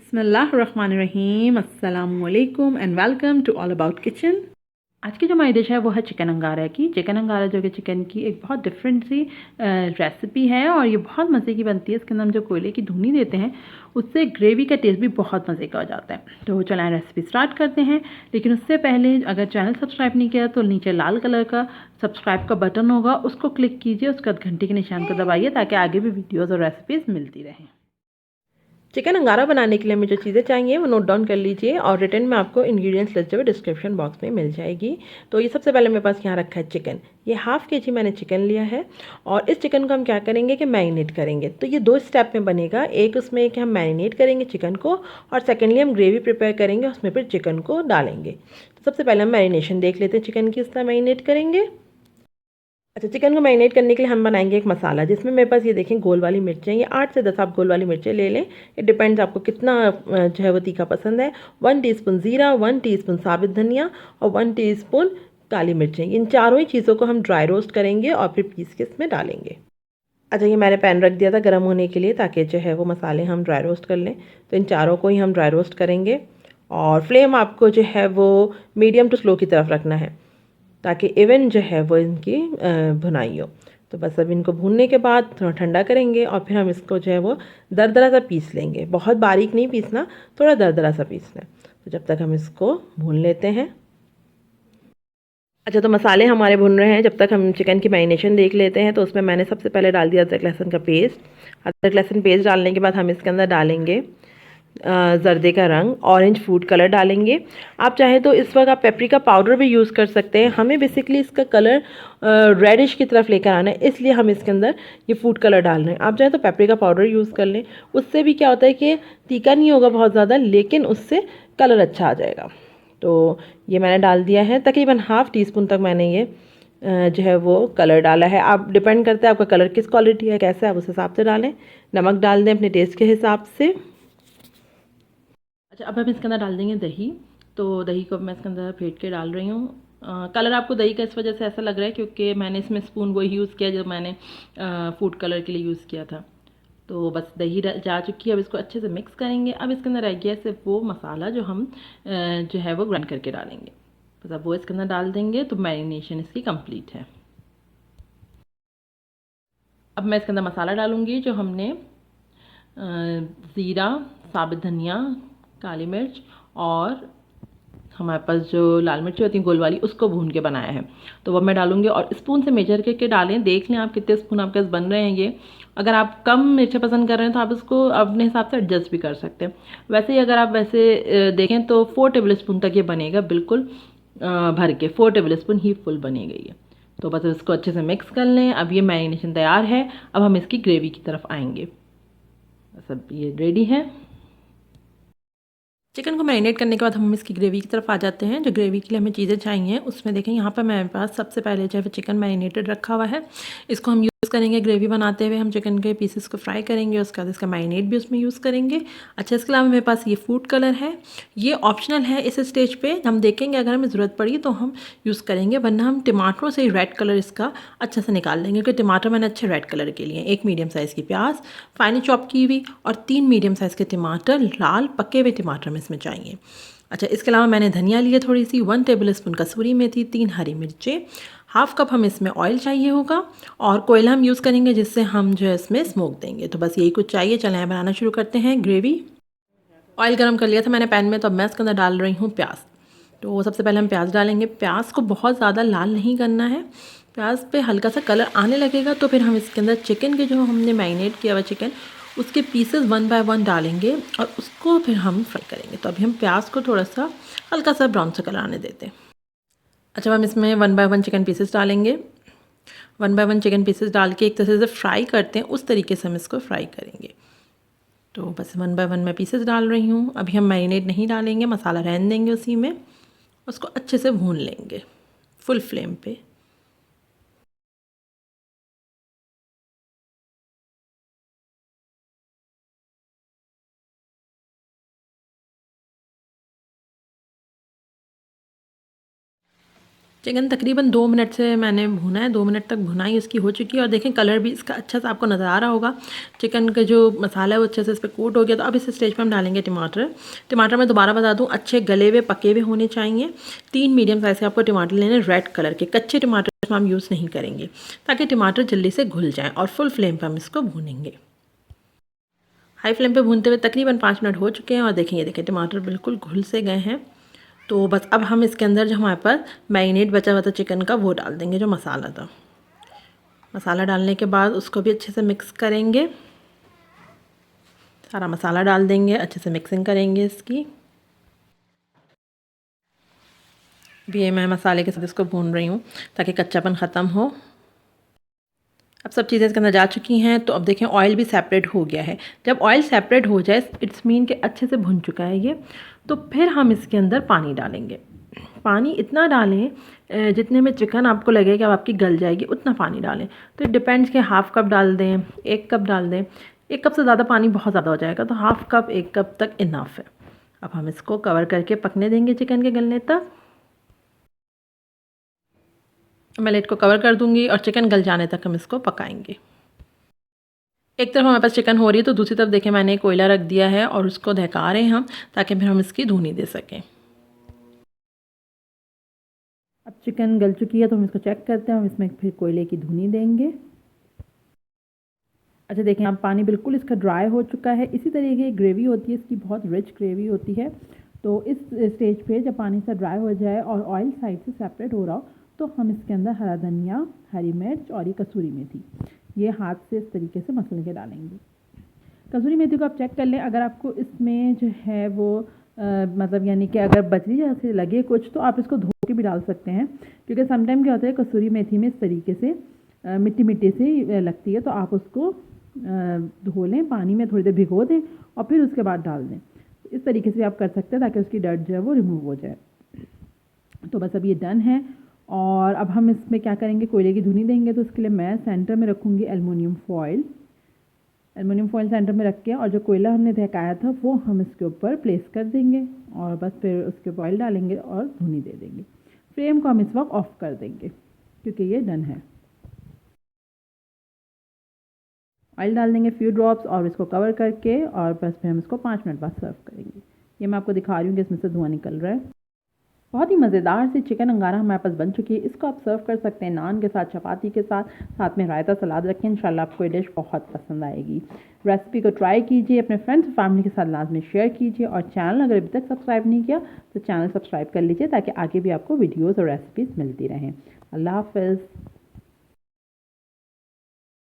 बिस्मिल्लाहिर्रहमानिर्रहीम, अस्सलामुअलैकुम and welcome to all about kitchen. आज की जो हमारी डिश है वो है चिकन अंगारा की। चिकन अंगारा जो कि चिकन की एक बहुत डिफरेंट सी रेसिपी है और ये बहुत मज़े की बनती है। इसके अंदर हम जो कोयले की धुनी देते हैं उससे ग्रेवी का टेस्ट भी बहुत मज़े का हो जाता है। तो चलें रेसिपी स्टार्ट करते हैं, लेकिन उससे पहले अगर चैनल सब्सक्राइब नहीं किया तो नीचे लाल कलर का सब्सक्राइब का बटन होगा, उसको क्लिक कीजिए, उसके बाद घंटी के निशान को दबाइए ताकि आगे भी वीडियोज़ और रेसिपीज़ मिलती रहें। चिकन अंगारा बनाने के लिए हमें जो चीज़ें चाहिए वो नोट डाउन कर लीजिए और रिटर्न में आपको इंग्रेडिएंट्स लिस्ट जो है डिस्क्रिप्शन बॉक्स में मिल जाएगी। तो ये सबसे पहले मेरे पास यहाँ रखा है चिकन। ये हाफ़ के जी मैंने चिकन लिया है और इस चिकन को हम क्या करेंगे कि मैरिनेट करेंगे। तो ये दो स्टेप में बनेगा। एक उसमें कि हम मैरिनेट करेंगे चिकन को और सेकेंडली हम ग्रेवी प्रिपेयर करेंगे, उसमें फिर चिकन को डालेंगे। तो सबसे पहले हम मैरिनेशन देख लेते हैं चिकन की, इस तरह मैरिनेट करेंगे। अच्छा, चिकन को मैरिनेट करने के लिए हम बनाएंगे एक मसाला, जिसमें मेरे पास ये देखें गोल वाली मिर्चें, ये 8 से 10 आप गोल वाली मिर्चें ले लें। इट डिपेंड्स आपको कितना जो है वो तीखा पसंद है। 1 टीस्पून ज़ीरा, 1 टीस्पून साबित धनिया और 1 टीस्पून काली मिर्चें। इन चारों ही चीज़ों को हम ड्राई रोस्ट करेंगे और फिर पीस के इसमें डालेंगे। अच्छा, ये मैंने पैन रख दिया था गर्म होने के लिए ताकि जो है वो मसाले हम ड्राई रोस्ट कर लें। तो इन चारों को ही हम ड्राई रोस्ट करेंगे और फ्लेम आपको जो है वो मीडियम टू स्लो की तरफ रखना है ताकि इवन जो है वो इनकी भुनाई हो। तो बस अब इनको भूनने के बाद थोड़ा ठंडा करेंगे और फिर हम इसको जो है वो दरदरा सा पीस लेंगे। बहुत बारीक नहीं पीसना, थोड़ा दरदरा सा पीसना है। तो जब तक हम इसको भून लेते हैं। अच्छा, तो मसाले हमारे भुन रहे हैं, जब तक हम चिकन की मैरिनेशन देख लेते हैं। तो उसमें मैंने सबसे पहले डाल दिया अदरक लहसुन का पेस्ट। अदरक लहसुन पेस्ट डालने के बाद हम इसके अंदर डालेंगे ज़र्दे का रंग, ऑरेंज फूड कलर डालेंगे। आप चाहें तो इस वक्त आप पेपरिका पाउडर भी यूज़ कर सकते हैं। हमें बेसिकली इसका कलर रेडिश की तरफ लेकर आना है, इसलिए हम इसके अंदर ये फूड कलर डाल रहे हैं। आप चाहें तो पेपरिका पाउडर यूज़ कर लें, उससे भी क्या होता है कि तीखा नहीं होगा बहुत ज़्यादा, लेकिन उससे कलर अच्छा आ जाएगा। तो ये मैंने डाल दिया है, तकरीबन हाफ़ टी स्पून तक मैंने ये जो है वो कलर डाला है। आप डिपेंड करता है आपका कलर किस क्वालिटी है, कैसा है, उस हिसाब से डालें। नमक डाल दें अपने टेस्ट के हिसाब से। अच्छा, अब हम इसके अंदर डाल देंगे दही। तो दही को मैं इसके अंदर फेंट के डाल रही हूँ। कलर आपको दही का इस वजह से ऐसा लग रहा है क्योंकि मैंने इसमें स्पून वही यूज़ किया जो मैंने फूड कलर के लिए यूज़ किया था। तो बस दही जा चुकी है, अब इसको अच्छे से मिक्स करेंगे। अब इसके अंदर रह गया सिर्फ वो मसाला जो हम जो है वो ग्राइंड करके डालेंगे। बस अब वो इसके अंदर डाल देंगे तो मैरिनेशन इसकी कंप्लीट है। अब मैं इसके अंदर मसाला डालूँगी जो हमने ज़ीरा, साबित धनिया, काली मिर्च और हमारे पास जो लाल मिर्ची होती है गोल वाली, उसको भून के बनाया है। तो वो मैं डालूंगी और स्पून से मेजर करके डालें। देख लें आप कितने स्पून आपके पास बन रहे हैं। ये अगर आप कम मिर्ची पसंद कर रहे हैं तो आप इसको अपने हिसाब से एडजस्ट भी कर सकते हैं। वैसे ही अगर आप वैसे देखें तो 4 टेबल स्पून तक ये बनेगा, बिल्कुल भर के 4 टेबल स्पून ही फुल बनेगा ये। तो बस इसको अच्छे से मिक्स कर लें। अब ये मैरिनेशन तैयार है। अब हम इसकी ग्रेवी की तरफ आएंगे। बस अब ये रेडी है। चिकन को मैरिनेट करने के बाद हम इसकी ग्रेवी की तरफ आ जाते हैं। जो ग्रेवी के लिए हमें चीज़ें चाहिए उसमें देखें यहाँ पर मेरे पास सबसे पहले जो है चिकन मैरिनेटेड रखा हुआ है। इसको हम यूज़ करेंगे ग्रेवी बनाते हुए। हम चिकन के पीसेस को फ्राई करेंगे, उसके बाद इसका मैरिनेट भी उसमें यूज़ करेंगे। अच्छा, इसके अलावा मेरे पास ये फूड कलर है, ये ऑप्शनल है इस स्टेज पे। हम देखेंगे अगर हमें ज़रूरत पड़ी तो हम यूज़ करेंगे, वरना हम टमाटरों से ही रेड कलर इसका अच्छे से निकाल लेंगे क्योंकि टमाटर मैंने अच्छे रेड कलर के लिए। एक मीडियम साइज़ की प्याज फाइनली चॉप की हुई और 3 मीडियम साइज़ के टमाटर, लाल पके हुए टमाटर में इसमें चाहिए। अच्छा, इसके अलावा मैंने धनिया ली है थोड़ी सी, 1 टेबल स्पून कसूरी मेथी, 3 हरी मिर्चें, हाफ़ कप हम इसमें ऑयल चाहिए होगा और कोयला हम यूज़ करेंगे जिससे हम जो है इसमें स्मोक देंगे। तो बस यही कुछ चाहिए। चलें बनाना शुरू करते हैं ग्रेवी। ऑयल गर्म कर लिया था मैंने पैन में, तो अब मैं इसके अंदर डाल रही हूँ प्याज। तो सबसे पहले हम प्याज डालेंगे। प्याज को बहुत ज़्यादा लाल नहीं करना है। प्याज पे हल्का सा कलर आने लगेगा तो फिर हम इसके अंदर चिकन के जो हमने मैरिनेट किया हुआ चिकन, उसके पीसेस 1 बाय 1 डालेंगे और उसको फिर हम फ्राई करेंगे। तो अभी हम प्याज को थोड़ा सा हल्का सा ब्राउन सा कलर आने देते हैं। अच्छा, हम इसमें 1 बाय 1 चिकन पीसेस डालेंगे। 1 बाय 1 चिकन पीसेस डाल के एक तरह से फ्राई करते हैं, उस तरीके से हम इसको फ्राई करेंगे। तो बस 1 बाय 1 मैं पीसेस डाल रही हूँ। अभी हम मैरिनेट नहीं डालेंगे, मसाला रहने देंगे उसी में, उसको अच्छे से भून लेंगे फुल फ्लेम पे। चिकन तकरीबन 2 मिनट से मैंने भुना है, 2 मिनट तक भुनाई इसकी हो चुकी है और देखें कलर भी इसका अच्छा सा आपको नज़र आ रहा होगा। चिकन का जो मसाला है वो अच्छे से इस पर कोट हो गया। तो अब इस स्टेज पे हम डालेंगे टमाटर। टमाटर मैं दोबारा बता दूं, अच्छे गले हुए पके हुए होने चाहिए। 3 मीडियम साइज़ के आपको टमाटर लेने, रेड कलर के। कच्चे टमाटर हम यूज़ नहीं करेंगे ताकि टमाटर जल्दी से घुल जाएँ, और फुल फ्लेम पर हम इसको भूनेंगे। हाई फ्लेम पे भूनते हुए तकरीबन 5 मिनट हो चुके हैं और देखें ये देखें टमाटर बिल्कुल घुल से गए हैं। तो बस अब हम इसके अंदर जो हमारे पास मैरिनेट बचा हुआ था चिकन का वो डाल देंगे, जो मसाला था। मसाला डालने के बाद उसको भी अच्छे से मिक्स करेंगे। सारा मसाला डाल देंगे, अच्छे से मिक्सिंग करेंगे इसकी। भी ये मैं मसाले के साथ इसको भून रही हूँ ताकि कच्चापन ख़त्म हो। अब सब चीज़ें इसके अंदर जा चुकी हैं। तो अब देखें ऑयल भी सेपरेट हो गया है। जब ऑयल सेपरेट हो जाए इट्स मीन कि अच्छे से भुन चुका है ये। तो फिर हम इसके अंदर पानी डालेंगे। पानी इतना डालें जितने में चिकन आपको लगे कि अब आपकी गल जाएगी, उतना पानी डालें। तो डिपेंड्स कि हाफ़ कप डाल दें, 1 कप डाल दें। 1 कप से ज़्यादा पानी बहुत ज़्यादा हो जाएगा, तो हाफ़ कप 1 कप तक इनफ है। अब हम इसको कवर करके पकने देंगे चिकन के गलने तक। मैं लिड को कवर कर दूंगी और चिकन गल जाने तक हम इसको पकाएंगे। एक तरफ हमारे पास चिकन हो रही है तो दूसरी तरफ देखें मैंने कोयला रख दिया है और उसको दहका रहे हैं हम, ताकि फिर हम इसकी धुनी दे सकें। अब चिकन गल चुकी है तो हम इसको चेक करते हैं। हम इसमें फिर कोयले की धुनी देंगे। अच्छा देखें अब पानी बिल्कुल इसका ड्राई हो चुका है। इसी तरीके की ग्रेवी होती है, इसकी बहुत रिच ग्रेवी होती है। तो इस स्टेज पे जब पानी से ड्राई हो जाए और ऑयल साइड से सेपरेट हो रहा हो तो हम इसके अंदर हरा धनिया, हरी मिर्च और ये कसूरी मेथी, ये हाथ से इस तरीके से मसल के डालेंगे। कसूरी मेथी को आप चेक कर लें, अगर आपको इसमें जो है वो मतलब यानी कि अगर बजरी जैसे लगे कुछ तो आप इसको धो के भी डाल सकते हैं, क्योंकि समटाइम क्या होता है कसूरी मेथी में इस तरीके से मिट्टी मिट्टी से लगती है। तो आप उसको धो लें, पानी में थोड़ी देर भिगो दें और फिर उसके बाद डाल दें। इस तरीके से आप कर सकते हैं ताकि उसकी डर्ट जो है वो रिमूव हो जाए। तो बस अब ये डन है। और अब हम इसमें क्या करेंगे, कोयले की धुनी देंगे। तो उसके लिए मैं सेंटर में रखूँगी aluminium foil. Aluminium foil centre में रख के और जो कोयला हमने दहकाया था वो हम इसके ऊपर प्लेस कर देंगे और बस फिर उसके ऊपर ऑयल डालेंगे और धुनी दे देंगे। फ्लेम को हम इस वक्त ऑफ कर देंगे क्योंकि ये डन है। ऑयल डाल देंगे फ्यू ड्रॉप्स और इसको कवर करके और बस फिर हम इसको 5 मिनट बाद सर्व करेंगे। ये मैं आपको दिखा रही हूँ कि इसमें से धुआं निकल रहा है। बहुत ही मज़ेदार सी चिकन अंगारा हमारे पास बन चुकी है। इसको आप सर्व कर सकते हैं नान के साथ, चपाती के साथ, साथ में रायता सलाद रखें। इंशाल्लाह आपको ये डिश बहुत पसंद आएगी। रेसिपी को ट्राई कीजिए, अपने फ्रेंड्स फैमिली के साथ लाजमी शेयर कीजिए और चैनल अगर अभी तक सब्सक्राइब नहीं किया तो चैनल सब्सक्राइब कर लीजिए ताकि आगे भी आपको वीडियोज़ और रेसिपीज़ मिलती रहें। अल्लाह हाफ़िज़।